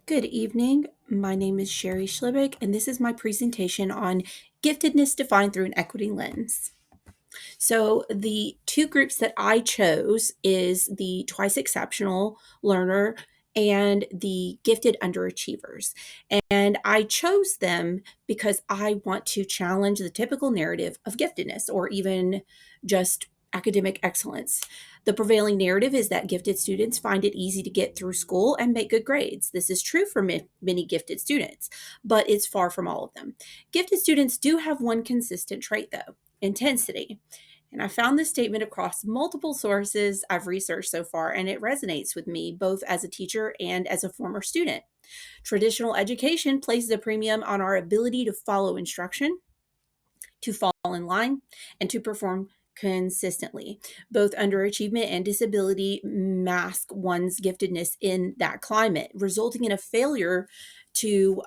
Good evening. My name is Shari Shleibak, and this is my presentation on giftedness defined through an equity lens. So the two groups that I chose is the twice exceptional learner and the gifted underachievers. And I chose them because I want to challenge the typical narrative of giftedness or even just academic excellence. The prevailing narrative is that gifted students find it easy to get through school and make good grades. This is true for many gifted students, but it's far from all of them. Gifted students do have one consistent trait, though: intensity. And I found this statement across multiple sources I've researched so far, and it resonates with me both as a teacher and as a former student. Traditional education places a premium on our ability to follow instruction, to fall in line, and to perform consistently. Both underachievement and disability mask one's giftedness in that climate, resulting in a failure to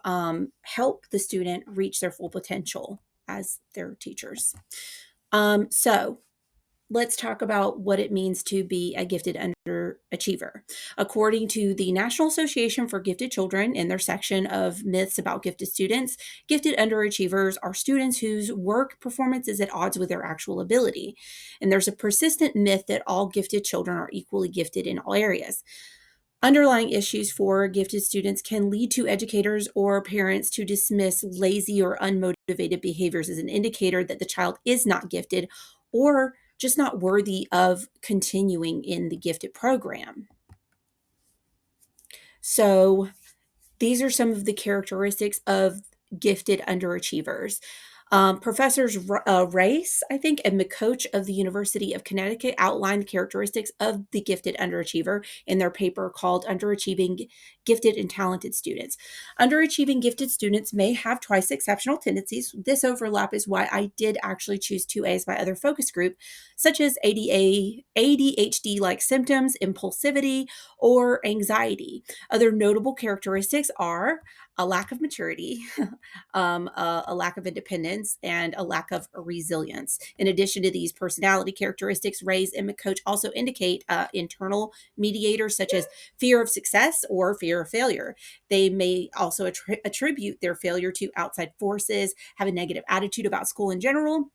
help the student reach their full potential as their teachers. So let's talk about what it means to be a gifted underachiever. According to the National Association for Gifted Children, in their section of myths about gifted students, gifted underachievers are students whose work performance is at odds with their actual ability. And there's a persistent myth that all gifted children are equally gifted in all areas. Underlying issues for gifted students can lead to educators or parents to dismiss lazy or unmotivated behaviors as an indicator that the child is not gifted or just not worthy of continuing in the gifted program. So, these are some of the characteristics of gifted underachievers. Professors Race, I think, and McCoach of the University of Connecticut outlined the characteristics of the gifted underachiever in their paper called Underachieving Gifted and Talented Students. Underachieving gifted students may have twice exceptional tendencies. This overlap is why I did actually choose 2A as my other focus group, such as ADHD-like symptoms, impulsivity, or anxiety. Other notable characteristics are a lack of maturity, a lack of independence, and a lack of resilience. In addition to these personality characteristics, Ray's and McCoach also indicate internal mediators such as fear of success or fear of failure. They may also attribute their failure to outside forces, have a negative attitude about school in general,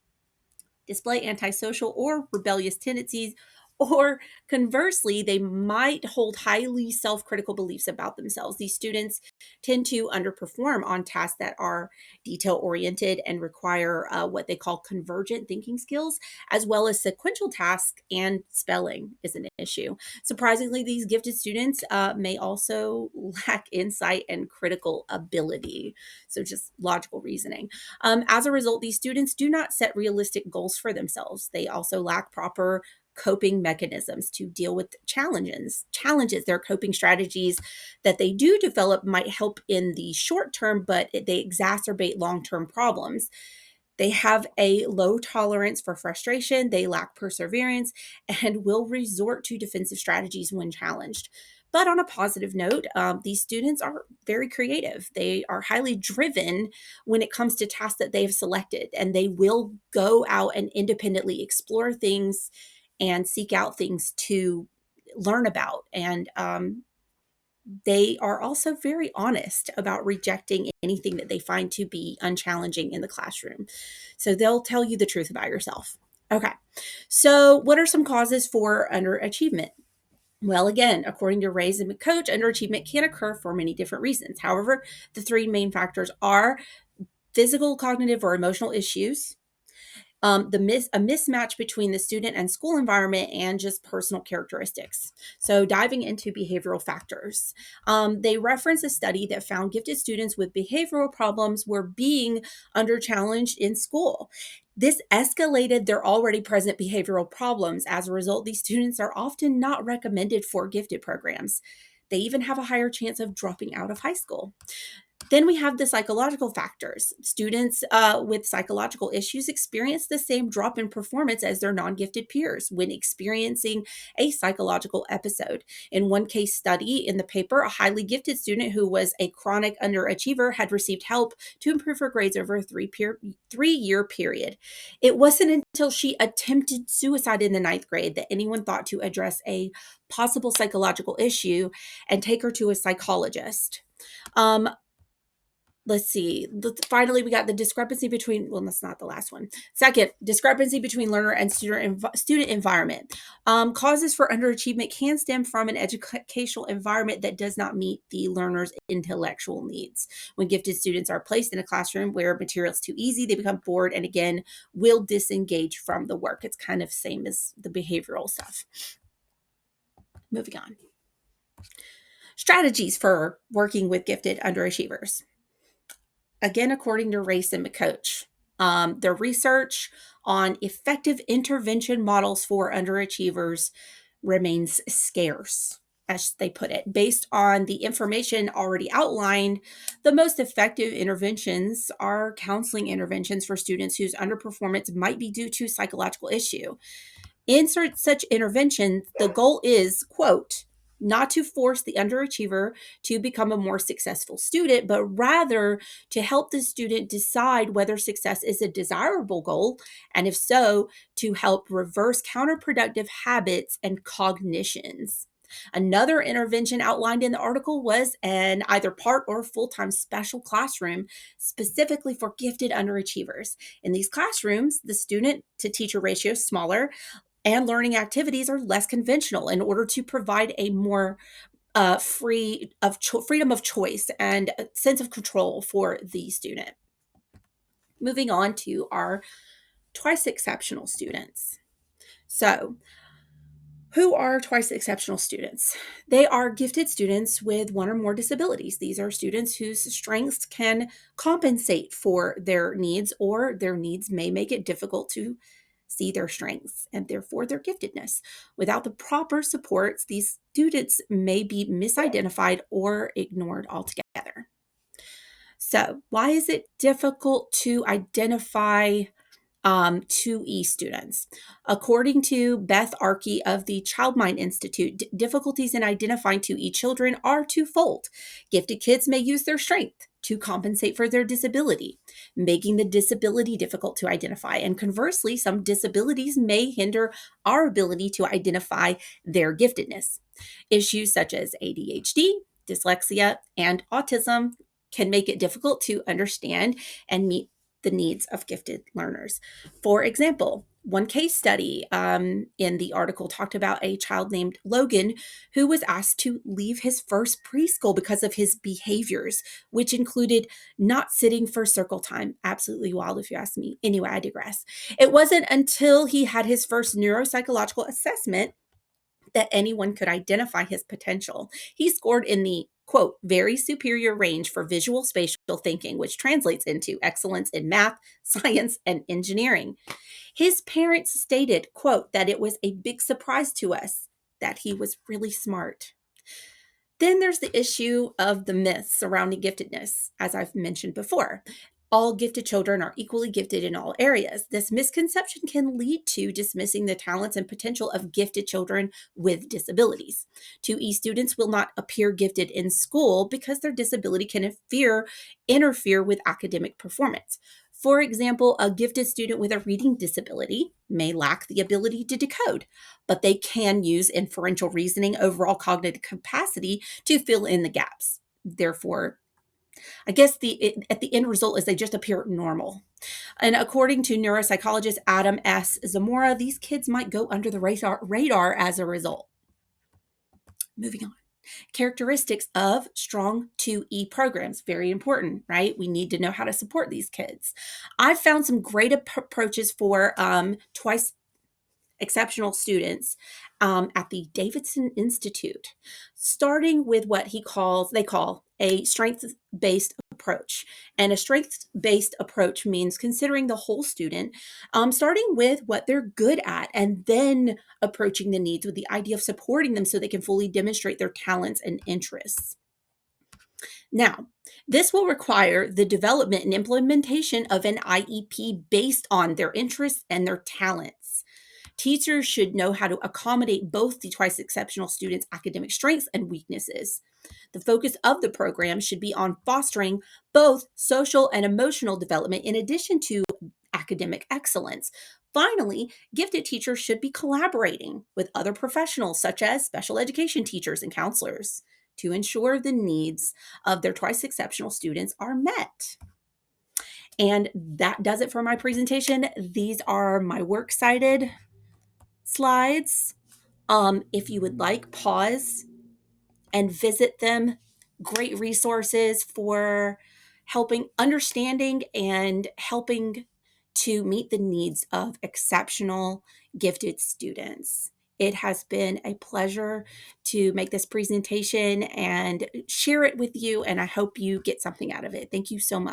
display antisocial or rebellious tendencies, or conversely, they might hold highly self critical beliefs about themselves. These students tend to underperform on tasks that are detail oriented and require what they call convergent thinking skills, as well as sequential tasks, and spelling is an issue. Surprisingly, these gifted students may also lack insight and critical ability. So, just logical reasoning. As a result, these students do not set realistic goals for themselves. They also lack proper coping mechanisms to deal with challenges. Their coping strategies that they do develop might help in the short term, but they exacerbate long-term problems. They have a low tolerance for frustration, they lack perseverance, and will resort to defensive strategies when challenged. But on a positive note, these students are very creative. They are highly driven when it comes to tasks that they have selected, and they will go out and independently explore things and seek out things to learn about. And they are also very honest about rejecting anything that they find to be unchallenging in the classroom. So they'll tell you the truth about yourself. Okay, so what are some causes for underachievement? Well, again, according to Rays and McCoach, underachievement can occur for many different reasons. However, the three main factors are physical, cognitive, or emotional issues, a mismatch between the student and school environment, and just personal characteristics. So, diving into behavioral factors, they reference a study that found gifted students with behavioral problems were being under challenged in school. This escalated their already present behavioral problems. As a result, these students are often not recommended for gifted programs. They even have a higher chance of dropping out of high school. Then we have the psychological factors. Students with psychological issues experience the same drop in performance as their non-gifted peers when experiencing a psychological episode. In one case study in the paper, a highly gifted student who was a chronic underachiever had received help to improve her grades over a 3-year period. It wasn't until she attempted suicide in the ninth grade that anyone thought to address a possible psychological issue and take her to a psychologist. Um, let's see. Finally, we got the discrepancy between, well, that's not the last one. Second, discrepancy between learner and student environment. Causes for underachievement can stem from an educational environment that does not meet the learner's intellectual needs. When gifted students are placed in a classroom where material is too easy, they become bored and again will disengage from the work. It's kind of same as the behavioral stuff. Moving on. Strategies for working with gifted underachievers. Again, according to Race and McCoach, their research on effective intervention models for underachievers remains scarce, as they put it. Based on the information already outlined, the most effective interventions are counseling interventions for students whose underperformance might be due to psychological issue. In such intervention, the goal is, quote, not to force the underachiever to become a more successful student, but rather to help the student decide whether success is a desirable goal, and if so, to help reverse counterproductive habits and cognitions. Another intervention outlined in the article was an either part or full-time special classroom specifically for gifted underachievers. In these classrooms, the student to teacher ratio is smaller, and learning activities are less conventional in order to provide a more freedom of choice and a sense of control for the student. Moving on to our twice exceptional students. So, who are twice exceptional students? They are gifted students with one or more disabilities. These are students whose strengths can compensate for their needs, or their needs may make it difficult to see their strengths and therefore their giftedness. Without the proper supports, these students may be misidentified or ignored altogether. So, why is it difficult to identify 2E students? According to Beth Arkey of the Childmind Institute, difficulties in identifying 2E children are twofold. Gifted kids may use their strength to compensate for their disability, making the disability difficult to identify. And conversely, some disabilities may hinder our ability to identify their giftedness. Issues such as ADHD, dyslexia, and autism can make it difficult to understand and meet the needs of gifted learners. For example, one case study in the article talked about a child named Logan who was asked to leave his first preschool because of his behaviors, which included not sitting for circle time. Absolutely wild, if you ask me. Anyway, I digress. It wasn't until he had his first neuropsychological assessment that anyone could identify his potential. He scored in the quote, very superior range for visual spatial thinking, which translates into excellence in math, science, and engineering. His parents stated, quote, that it was a big surprise to us that he was really smart. Then there's the issue of the myths surrounding giftedness, as I've mentioned before. All gifted children are equally gifted in all areas. This misconception can lead to dismissing the talents and potential of gifted children with disabilities. 2E students will not appear gifted in school because their disability can interfere with academic performance. For example, a gifted student with a reading disability may lack the ability to decode, but they can use inferential reasoning, overall cognitive capacity to fill in the gaps. Therefore, I guess at the end result is they just appear normal. And according to neuropsychologist Adam S. Zamora, these kids might go under the radar as a result. Moving on. Characteristics of strong 2E programs. Very important, right? We need to know how to support these kids. I've found some great approaches for twice exceptional students at the Davidson Institute, starting with what they call a strengths-based approach. And a strengths-based approach means considering the whole student, starting with what they're good at, and then approaching the needs with the idea of supporting them so they can fully demonstrate their talents and interests. Now, this will require the development and implementation of an IEP based on their interests and their talents. Teachers should know how to accommodate both the twice exceptional students' academic strengths and weaknesses. The focus of the program should be on fostering both social and emotional development in addition to academic excellence. Finally, gifted teachers should be collaborating with other professionals, such as special education teachers and counselors, to ensure the needs of their twice exceptional students are met. And that does it for my presentation. These are my works cited slides. If you would like, pause and visit them. Great resources for helping understanding and helping to meet the needs of exceptional gifted students. It has been a pleasure to make this presentation and share it with you, and I hope you get something out of it. Thank you so much.